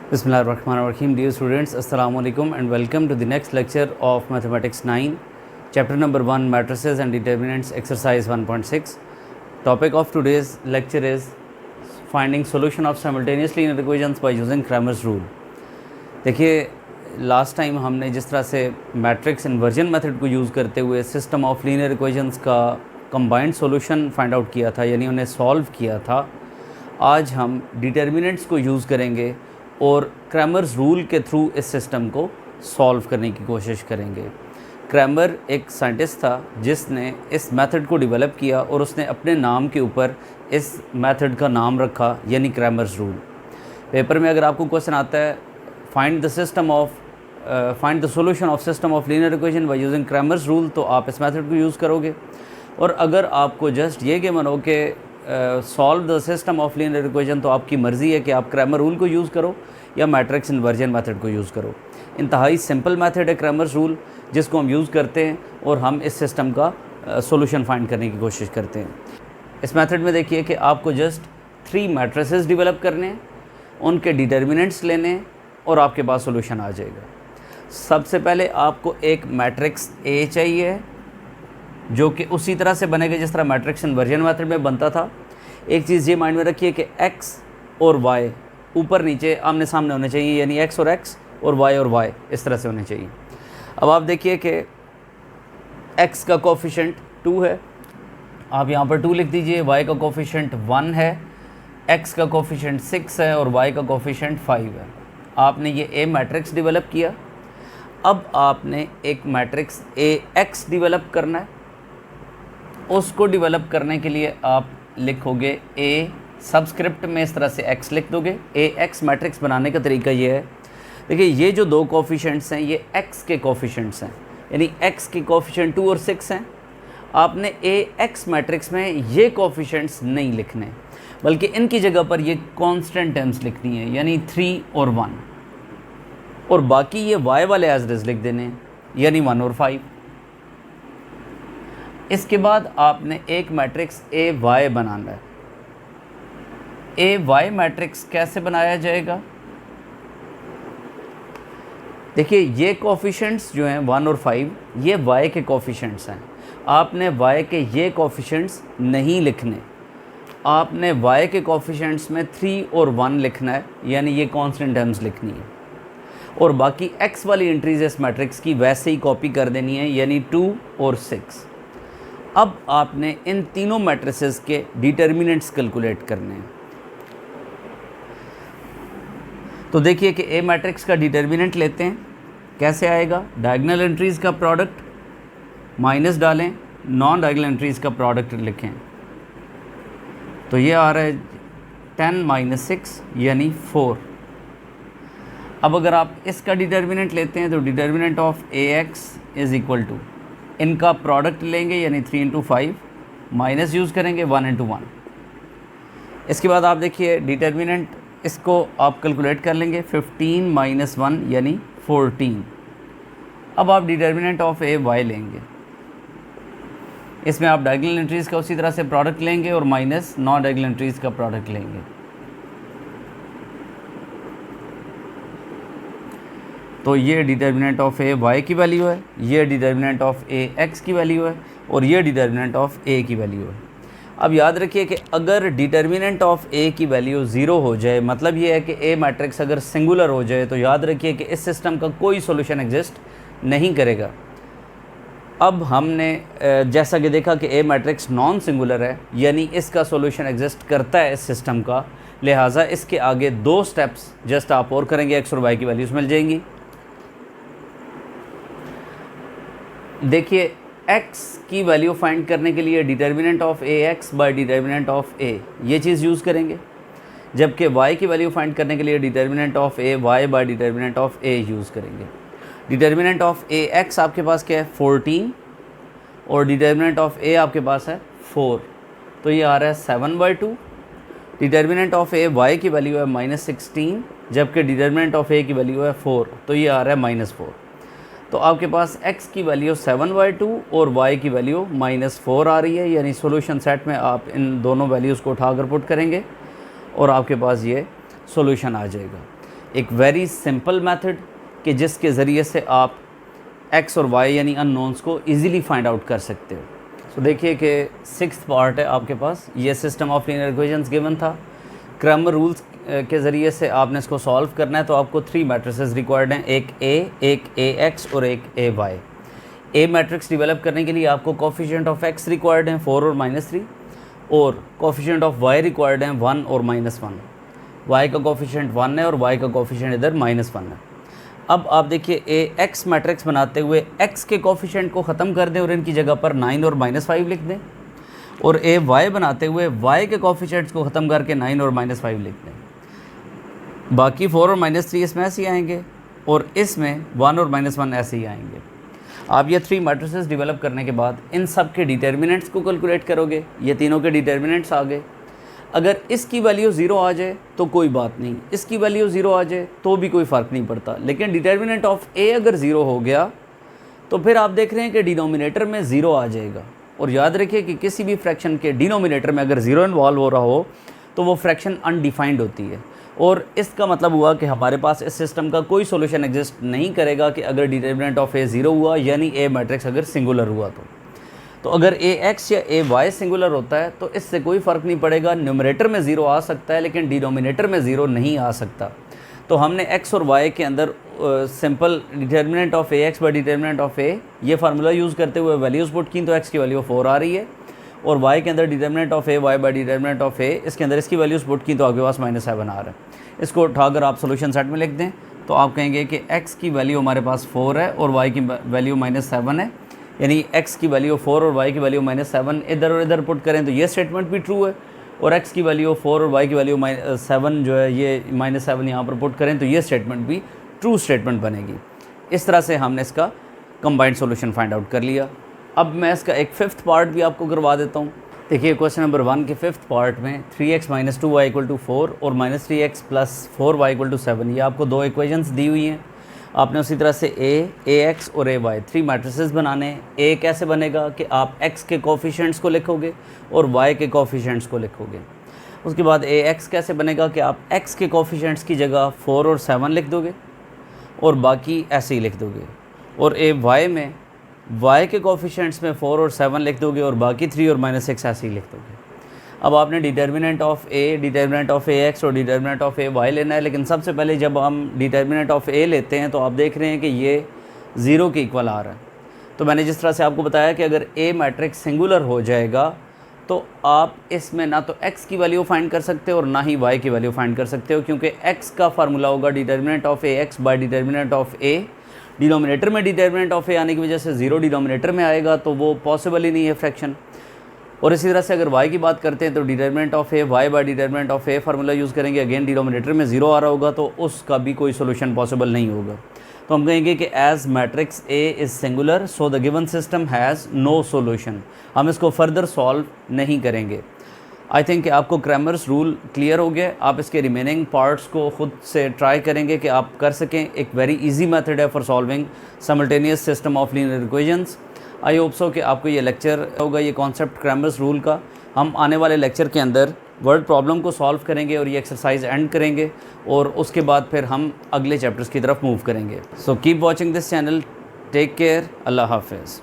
Bismillahirrahmanirrahim. Dear students, Assalamu alaikum and welcome to the next lecture of Mathematics 9, chapter number 1, Matrices and Determinants, exercise 1.6. Topic of today's lecture is finding solution of simultaneous linear equations by using Cramer's rule. देखिए last time हमने जिस तरह से matrix inversion method को use करते हुए system of linear equations का combined solution find out किया था, यानी उन्हें सॉल्व किया था, आज हम डिटर्मिनेंट्स को यूज़ करेंगे और क्रैमर्स रूल के थ्रू इस सिस्टम को सॉल्व करने की कोशिश करेंगे। क्रैमर एक साइंटिस्ट था जिसने इस मेथड को डेवलप किया और उसने अपने नाम के ऊपर इस मेथड का नाम रखा, यानी क्रैमर्स रूल। पेपर में अगर आपको क्वेश्चन आता है find the solution of system of linear equation by using Cramer's rule, तो आप इस मेथड को यूज़ करोगे। और अगर आपको जस्ट ये गिवन हो कि solve the system of linear equation, तो आपकी मर्ज़ी है कि आप क्रैमर रूल को यूज़ करो या मैट्रिक्स इन्वर्जन मेथड को यूज़ करो। इंतहाई सिंपल मेथड है क्रैमर्स रूल, जिसको हम यूज़ करते हैं और हम इस सिस्टम का सॉल्यूशन फाइंड करने की कोशिश करते हैं। इस मेथड में देखिए कि आपको जस्ट 3 मैट्रिसेस डेवलप करने हैं, उनके डिटर्मिनेंट्स लेने हैं और आपके पास सॉल्यूशन आ जाएगा। सबसे पहले आपको एक मैट्रिक्स ए चाहिए जो कि उसी तरह से बनेगा जिस तरह मैट्रिक्स इन्वर्जन मेथड में बनता था। एक चीज़ ये माइंड में रखिए कि x और y ऊपर नीचे आमने सामने होने चाहिए, यानी x और y इस तरह से होने चाहिए। अब आप देखिए कि x का कोफिशिएंट 2 है, आप यहाँ पर 2 लिख दीजिए। y का कोफिशिएंट 1 है, x का कोफिशिएंट 6 है और y का कोफिशिएंट 5 है। आपने ये a मैट्रिक्स डेवलप किया। अब आपने एक मैट्रिक्स ax डेवलप करना है। उसको डेवलप करने के लिए आप लिखोगे a, सबस्क्रिप्ट में इस तरह से x लिख दोगे। ax मैट्रिक्स बनाने का तरीका ये है, देखिए ये जो 2 कोफिशिएंट्स हैं ये x के कोफिशिएंट्स हैं, यानी x के कोफिशिएंट 2 और 6 हैं। आपने ax मैट्रिक्स में ये कोफिशिएंट्स नहीं लिखने, बल्कि इनकी जगह पर ये कांस्टेंट टर्म्स लिखनी है, यानी 3 और 1, और बाकी ये y वाले एज इट इज लिख देने, यानी 1 और 5। इसके बाद आपने एक मैट्रिक्स ए वाई बनाना है। ए वाई मैट्रिक्स कैसे बनाया जाएगा? देखिए ये कोफिशिएंट्स जो हैं 1 और 5, ये y के कोफिशिएंट्स हैं। आपने y के ये कोफिशिएंट्स नहीं लिखने, आपने y के कोफिशिएंट्स में 3 और 1 लिखना है, यानी ये कांस्टेंट टर्म्स लिखनी है, और बाकी x वाली एंट्रीज इस मैट्रिक्स की वैसे ही कॉपी कर देनी है, यानी 2 और 6। अब आपने इन तीनों मैट्रिसेस के डिटर्मिनेंट्स कैलकुलेट करने हैं। तो देखिए कि ए मैट्रिक्स का डिटर्मिनेंट लेते हैं, कैसे आएगा? डायगोनल एंट्रीज़ का प्रोडक्ट माइनस डालें, नॉन डायगोनल एंट्रीज़ का प्रोडक्ट लिखें, तो ये आ रहा है 10 - 6 यानी 4। अब अगर आप इसका डिटर्मिनेंट लेते हैं तो determinant of ax is equal to, इनका प्रोडक्ट लेंगे यानी 3 × 5, माइनस यूज़ करेंगे 1 × 1। इसके बाद आप देखिए डिटर्मिनेंट, इसको आप कैलकुलेट कर लेंगे 15 - 1 यानी 14। अब आप डिटर्मिनेंट ऑफ ए वाई लेंगे, इसमें आप डायगोनल एंट्रीज़ का उसी तरह से प्रोडक्ट लेंगे और माइनस नॉन डायगोनल एंट्रीज़ का प्रोडक्ट लेंगे। तो ये डिटर्मिनेंट ऑफ ए वाई की वैल्यू है, ये डिटर्मिनेंट ऑफ ए एक्स की वैल्यू है, और ये डिटर्मिनेंट ऑफ ए की वैल्यू है। अब याद रखिए कि अगर डिटर्मिनेंट ऑफ ए की वैल्यू 0 हो जाए, मतलब ये है कि ए मैट्रिक्स अगर सिंगुलर हो जाए, तो याद रखिए कि इस सिस्टम का कोई सॉल्यूशन एग्जिस्ट नहीं करेगा। अब हमने जैसा कि देखा कि ए मैट्रिक्स नॉन सिंगुलर है, यानी इसका सॉल्यूशन एग्जिस्ट करता है इस सिस्टम का, लिहाजा इसके आगे 2 स्टेप्स जस्ट आप और करेंगे, एक्स और वाई की वैल्यूज़ मिल जाएंगी। देखिए x की वैल्यू फाइंड करने के लिए determinant of ax bye determinant of a ये चीज़ यूज़ करेंगे, जबकि y की वैल्यू फाइंड करने के लिए determinant of a y bye determinant of a use करेंगे। डिटर्मिनेंट ऑफ ax आपके पास क्या है 14, और डिटर्मिनेंट ऑफ a आपके पास है 4, तो ये आ रहा है 7/2। डिटर्मिनेंट ऑफ a y की वैल्यू है -16, जबकि डिटर्मिनेंट ऑफ a की वैल्यू है 4, तो ये आ रहा है -4। तो आपके पास x की वैल्यू 7/2 और y की वैल्यू -4 आ रही है, यानी सॉल्यूशन सेट में आप इन दोनों वैल्यूज़ को उठाकर पुट करेंगे और आपके पास ये सॉल्यूशन आ जाएगा। एक वेरी सिंपल मेथड कि जिसके ज़रिए से आप x और y यानी अननोन्स को इजीली फाइंड आउट कर सकते हो। सो देखिए कि 6th पार्ट है आपके पास, ये system of linear equations given था। क्रैमर रूल्स के ज़रिए से आपने इसको सॉल्व करना है, तो आपको 3 मैट्रिसेस रिक्वायर्ड हैं, एक A, एक AX और एक AY। A मैट्रिक्स डेवलप करने के लिए आपको कोफिशिएंट ऑफ x रिक्वायर्ड हैं 4 और -3, और कोफिशिएंट ऑफ y रिक्वायर्ड हैं 1 और -1। y का कोफिशिएंट 1 है और y का कोफिशिएंट इधर -1 है। अब आप देखिए AX मैट्रिक्स बनाते हुए x के कोफिशिएंट को ख़त्म कर दें और इनकी जगह पर 9 और -5 लिख दें, और AY बनाते हुए y के कोफिशिएंट्स को ख़त्म करके 9 और -5 लिख दें। बाकी 4 और -3 इसमें ऐसे ही आएंगे और इसमें 1 और -1 ऐसे ही आएंगे। आप ये 3 मैट्रिसेस डेवलप करने के बाद इन सब के डिटर्मिनेंट्स को कैलकुलेट करोगे, ये तीनों के डिटर्मिनेंट्स आ गए। अगर इसकी वैल्यू 0 आ जाए तो कोई बात नहीं, इसकी वैल्यू 0 आ जाए तो भी कोई फ़र्क नहीं पड़ता, लेकिन डिटर्मिनेंट ऑफ A अगर 0 हो गया तो फिर आप देख रहे हैं कि डिनोमिनेटर में 0 आ जाएगा। और याद रखिए कि किसी भी फ्रैक्शन के डिनोमिनेटर में अगर 0 इन्वॉल्व हो रहा हो तो वो फ्रैक्शन अनडिफाइंड होती है, और इसका मतलब हुआ कि हमारे पास इस सिस्टम का कोई सॉल्यूशन एग्जिस्ट नहीं करेगा कि अगर डिटर्मिनेंट ऑफ A 0 हुआ, यानी A मैट्रिक्स अगर सिंगुलर हुआ तो अगर AX या AY सिंगुलर होता है तो इससे कोई फ़र्क नहीं पड़ेगा, न्यूमरेटर में 0 आ सकता है लेकिन डिनोमिनेटर में 0 नहीं आ सकता। तो हमने x और y के अंदर simple determinant of AX by determinant of A ये फार्मूला यूज़ करते हुए वैल्यूज़ पुट की, तो x की वैल्यू 4 आ रही है, और y के अंदर determinant of A y by determinant of A इसके अंदर इसकी वैल्यूज़ पुट की तो आपके पास -7 आ रहा है। इसको उठाकर आप सोल्यूशन सेट में लिख दें तो आप कहेंगे कि x की वैल्यू हमारे पास 4 है और y की वैल्यू -7 है, यानी x की वैल्यू 4 और y की वैल्यू -7 इधर और इधर पुट करें तो ये स्टेटमेंट भी ट्रू है, और x की वैल्यू 4 और y की वैल्यू -7 जो है ये -7 यहाँ पर पुट करें तो ये स्टेटमेंट भी ट्रू स्टेटमेंट बनेगी। इस तरह से हमने इसका कंबाइंड सॉल्यूशन फाइंड आउट कर लिया। अब मैं इसका एक 5th पार्ट भी आपको करवा देता हूँ। देखिए क्वेश्चन नंबर 1 के 5th पार्ट में 3x - 2y = 4 और -3x + 4y = 7, ये आपको 2 इक्वेशंस दी हुई हैं। आपने उसी तरह से AX और AY 3 मैट्रिसेस बनाने हैं। A कैसे बनेगा कि आप x के कोफिशिएंट्स को लिखोगे और y के कोफिशिएंट्स को लिखोगे। उसके बाद AX कैसे बनेगा कि आप x के कोफिशिएंट्स की जगह 4 और 7 लिख दोगे और बाकी ऐसे ही लिख दोगे, और AY में y के कोफिशिएंट्स में 4 और 7 लिख दोगे और बाकी 3 और -6 ऐसे ही लिख दोगे। अब आपने determinant of A, determinant of AX और डिटर्मिनेंट ऑफ AY लेना है, लेकिन सबसे पहले जब हम डिटर्मिनेंट ऑफ A लेते हैं तो आप देख रहे हैं कि ये 0 के इक्वल आ रहा है। तो मैंने जिस तरह से आपको बताया कि अगर A मैट्रिक्स सिंगुलर हो जाएगा तो आप इसमें ना तो x की वैल्यू फाइंड कर सकते हो और ना ही y की वैल्यू फाइंड कर सकते हो, क्योंकि x का फार्मूला होगा determinant of AX bye determinant of A। Denominator में डिटर्मिनेंट ऑफ A आने की वजह से 0 डिनोमिनेटर में आएगा तो वो पॉसिबल ही नहीं है फ्रैक्शन। और इसी तरह से अगर y की बात करते हैं तो determinant of A y bye determinant of A formula use करेंगे, अगेन डिनोमिनेटर में 0 आ रहा होगा तो उसका भी कोई सोल्यूशन पॉसिबल नहीं होगा। तो हम कहेंगे कि as matrix A is singular so the given system has no solution, हम इसको फर्दर सॉल्व नहीं करेंगे। आई थिंक कि आपको क्रैमर्स रूल क्लियर हो गया। आप इसके रिमेनिंग पार्ट्स को ख़ुद से ट्राई करेंगे कि आप कर सकें। एक वेरी इजी मेथड है for solving simultaneous system of linear equations. I hope so कि आपको ये लेक्चर होगा, ये कॉन्सेप्ट क्रैमर्स रूल का। हम आने वाले लेक्चर के अंदर वर्ड प्रॉब्लम को सॉल्व करेंगे और ये एक्सरसाइज एंड करेंगे, और उसके बाद फिर हम अगले चैप्टर्स की तरफ मूव करेंगे। So keep watching this channel, take care, अल्लाह हाफिज़।